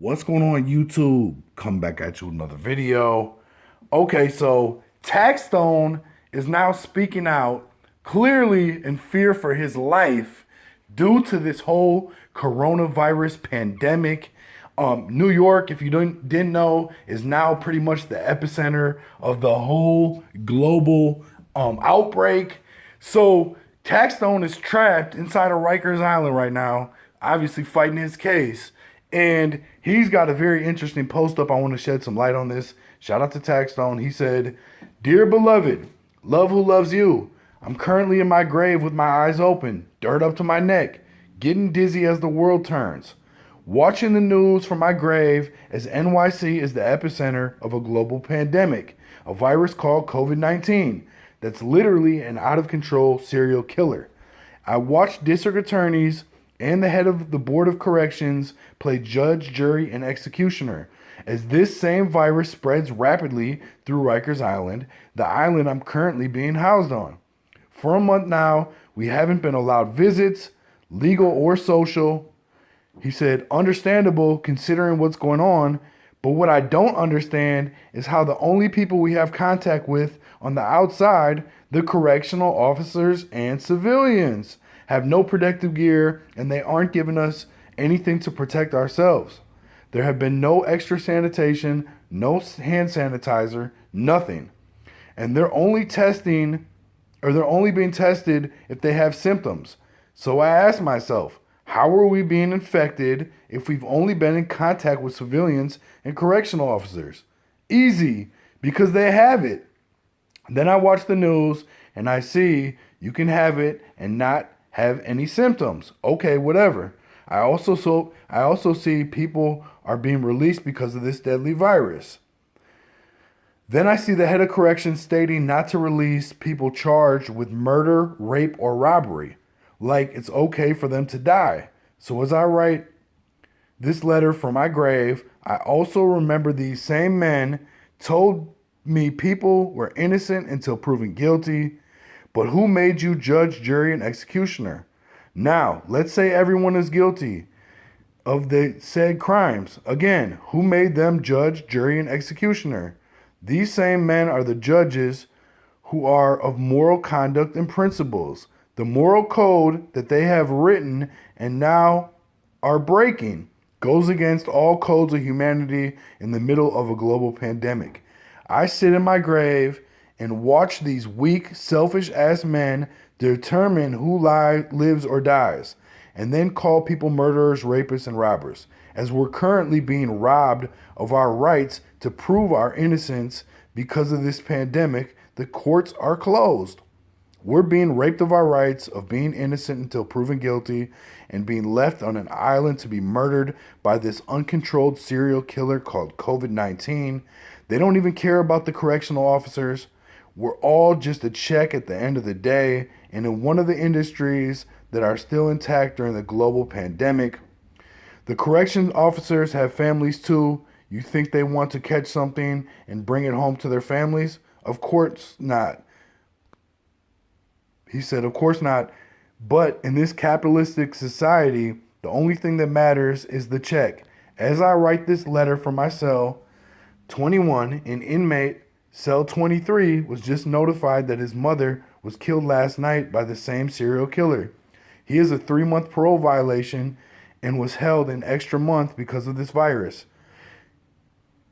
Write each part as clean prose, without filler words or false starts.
What's going on, YouTube? Come back at you with another video. Okay, so Taxstone is now speaking out clearly in fear for his life due to this whole coronavirus pandemic. New York, if you didn't know, is now pretty much the epicenter of the whole global outbreak. So Taxstone is trapped inside of Rikers Island right now, obviously fighting his case. And he's got a very interesting post up. I want to shed some light on this. Shout out to Taxstone. He said, "Dear beloved, love who loves you. I'm currently in my grave with my eyes open, dirt up to my neck, getting dizzy as the world turns. Watching the news from my grave as NYC is the epicenter of a global pandemic, a virus called COVID-19 that's literally an out of control serial killer. I watched district attorneys and the head of the Board of Corrections play judge, jury, and executioner. As this same virus spreads rapidly through Rikers Island, the island I'm currently being housed on. For a month now, we haven't been allowed visits, legal or social." He said, "Understandable considering what's going on, but what I don't understand is how the only people we have contact with on the outside, the correctional officers and civilians, have no protective gear, and they aren't giving us anything to protect ourselves. There have been no extra sanitation, no hand sanitizer, nothing. And they're only being tested if they have symptoms. So I asked myself, how are we being infected if we've only been in contact with civilians and correctional officers? Easy, because they have it. Then I watch the news and I see you can have it and not have any symptoms. Okay, whatever. I also see people are being released because of this deadly virus. Then I see the head of corrections stating not to release people charged with murder, rape, or robbery, like it's okay for them to die. So as I write this letter from my grave, I also remember these same men told me people were innocent until proven guilty. But who made you judge, jury, and executioner? Now, let's say everyone is guilty of the said crimes. Again, who made them judge, jury, and executioner? These same men are the judges who are of moral conduct and principles. The moral code that they have written and now are breaking goes against all codes of humanity in the middle of a global pandemic. I sit in my grave and watch these weak, selfish-ass men determine who lives or dies, and then call people murderers, rapists, and robbers, as we're currently being robbed of our rights to prove our innocence because of this pandemic. The courts are closed. We're being raped of our rights of being innocent until proven guilty and being left on an island to be murdered by this uncontrolled serial killer called COVID-19. They don't even care about the correctional officers. We're all just a check at the end of the day, and in one of the industries that are still intact during the global pandemic. The correction officers have families too. You think they want to catch something and bring it home to their families? Of course not." He said, "Of course not. But in this capitalistic society, the only thing that matters is the check." As I write this letter from my cell 21, an inmate Cell 23 was just notified that his mother was killed last night by the same serial killer. He is a 3-month parole violation and was held an extra month because of this virus.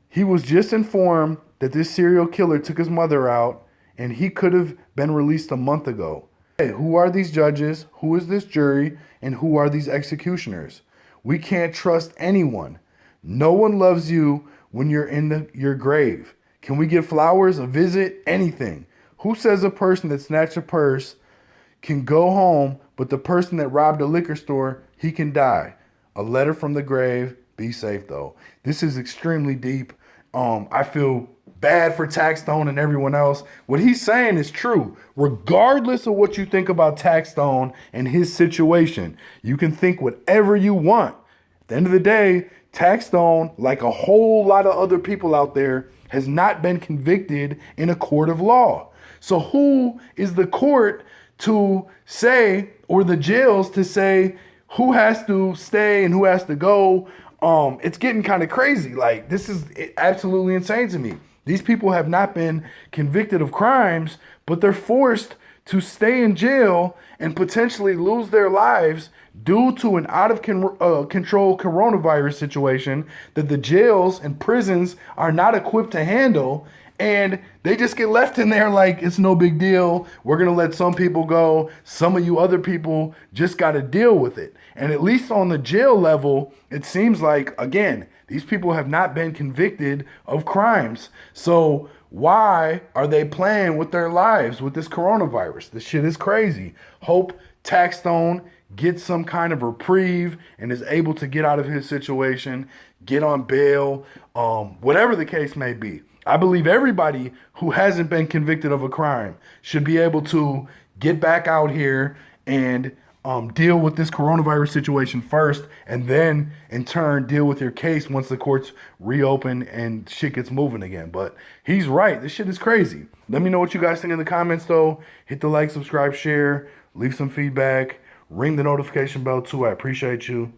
He was just informed that this serial killer took his mother out and he could have been released a month ago. Hey, who are these judges? Who is this jury? And who are these executioners? We can't trust anyone. No one loves you when you're in your grave. Can we get flowers, a visit, anything? Who says a person that snatched a purse can go home, but the person that robbed a liquor store, he can die? A letter from the grave. Be safe, though. This is extremely deep. I feel bad for Taxstone and everyone else. What he's saying is true. Regardless of what you think about Taxstone and his situation, you can think whatever you want. At the end of the day, Taxstone, like a whole lot of other people out there, has not been convicted in a court of law. So who is the court to say, or the jails to say, who has to stay and who has to go? It's getting kind of crazy. Like, this is absolutely insane to me. These people have not been convicted of crimes, but they're forced to stay in jail and potentially lose their lives due to an out of control coronavirus situation that the jails and prisons are not equipped to handle. And they just get left in there like it's no big deal. We're going to let some people go. Some of you other people just got to deal with it. And at least on the jail level, it seems like, again, these people have not been convicted of crimes. So why are they playing with their lives with this coronavirus? This shit is crazy. Hope Taxstone gets some kind of reprieve and is able to get out of his situation, get on bail, whatever the case may be. I believe everybody who hasn't been convicted of a crime should be able to get back out here and deal with this coronavirus situation first, and then in turn deal with your case once the courts reopen and shit gets moving again. But he's right. This shit is crazy. Let me know what you guys think in the comments, though. Hit the like, subscribe, share, leave some feedback, ring the notification bell too. I appreciate you.